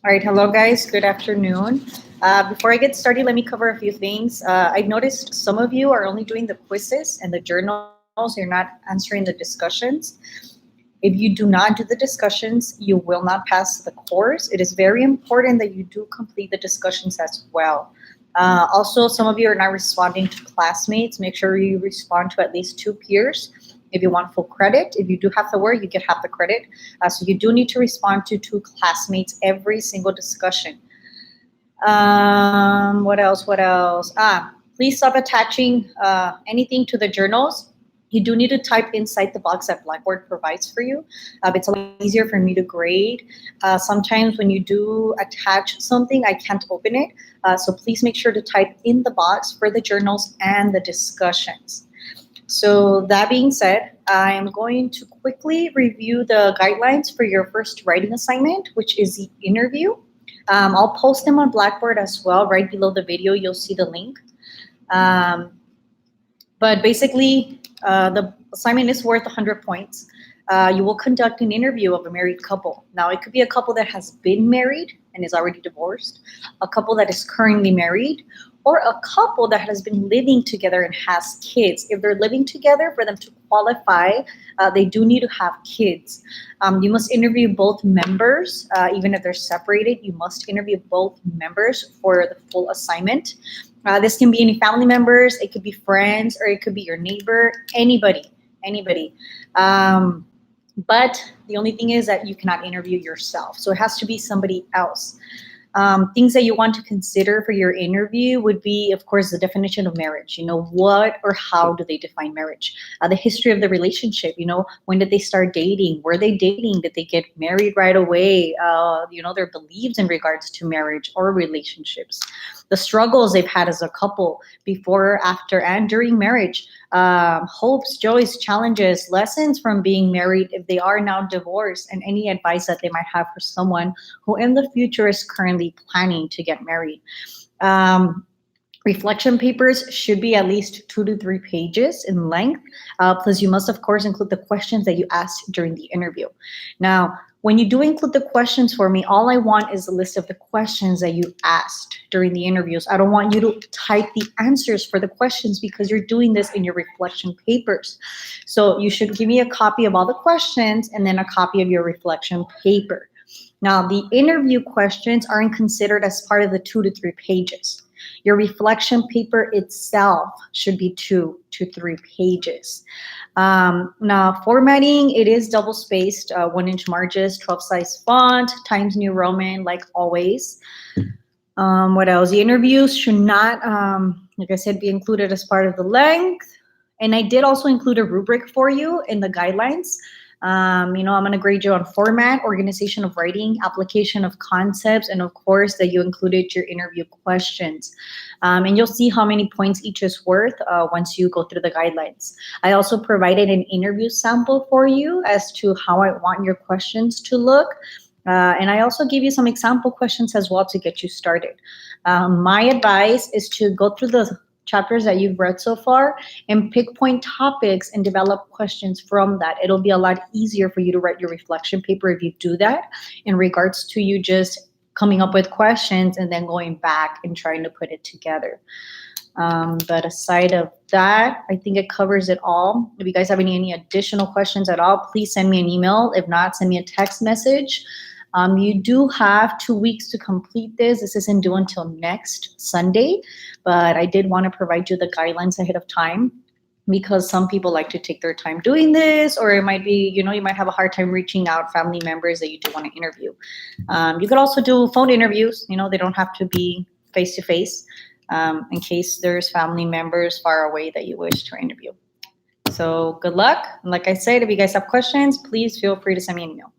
All right, hello guys, good afternoon. Before I get started, let me cover a few things. I've noticed some of you are only doing the quizzes and the journals, you're not answering the discussions. If you do not do the discussions, you will not pass the course. It is very important that you do complete the discussions as well. Also, some of you are not responding to classmates. Make sure you respond to at least two peers if you want full credit. If you do half the word, you get half the credit. So you do need to respond to two classmates every single discussion. What else? What else? Please stop attaching anything to the journals. You do need to type inside the box that Blackboard provides for you. It's a lot easier for me to grade. Sometimes when you do attach something, I can't open it. So please make sure to type in the box for the journals and the discussions. So that being said, I'm going to quickly review the guidelines for your first writing assignment, which is the interview. I'll post them on Blackboard as well. Right below the video, you'll see the link. But basically, the assignment is worth 100 points. You will conduct an interview of a married couple. Now, it could be a couple that has been married and is already divorced, a couple that is currently married, or a couple that has been living together and has kids. If they're living together, for them to qualify, they do need to have kids. You must interview both members, even if they're separated. You must interview both members for the full assignment. This can be any family members, it could be friends, or it could be your neighbor, anybody. But the only thing is that you cannot interview yourself. So it has to be somebody else. Things that you want to consider for your interview would be, of course, the definition of marriage. You know, what or how do they define marriage? The history of the relationship. You know, when did they start dating? Were they dating? Did they get married right away? Their beliefs in regards to marriage or relationships. The struggles they've had as a couple before, after, and during marriage. Hopes, joys, challenges, lessons from being married if they are now divorced, and any advice that they might have for someone who in the future is currently planning to get married. Reflection papers should be at least 2 to 3 pages in length. Plus, you must, of course, include the questions that you asked during the interview. Now, when you do include the questions for me, all I want is a list of the questions that you asked during the interviews. I don't want you to type the answers for the questions because you're doing this in your reflection papers. So you should give me a copy of all the questions and then a copy of your reflection paper. Now, the interview questions aren't considered as part of the 2 to 3 pages. Your reflection paper itself should be 2 to 3 pages. Now, formatting, it is double-spaced, 1-inch margins, 12-size font, Times New Roman, like always. What else? The interviews should not, like I said, be included as part of the length. And I did also include a rubric for you in the guidelines. I'm going to grade you on format, organization of writing, application of concepts, and of course that you included your interview questions. And you'll see how many points each is worth once you go through the guidelines. I also provided an interview sample for you as to how I want your questions to look. And I also gave you some example questions as well to get you started. My advice is to go through the chapters that you've read so far and pick point topics and develop questions from that. It'll be a lot easier for you to write your reflection paper if you do that, in regards to you just coming up with questions and then going back and trying to put it together. But aside of that, I think it covers it all. If you guys have any additional questions at all, please send me an email. If not, send me a text message. You do have 2 weeks to complete this. This isn't due until next Sunday, but I did want to provide you the guidelines ahead of time because some people like to take their time doing this, or it might be, you might have a hard time reaching out family members that you do want to interview. You could also do phone interviews. They don't have to be face-to-face in case there's family members far away that you wish to interview. So good luck. And like I said, if you guys have questions, please feel free to send me an email.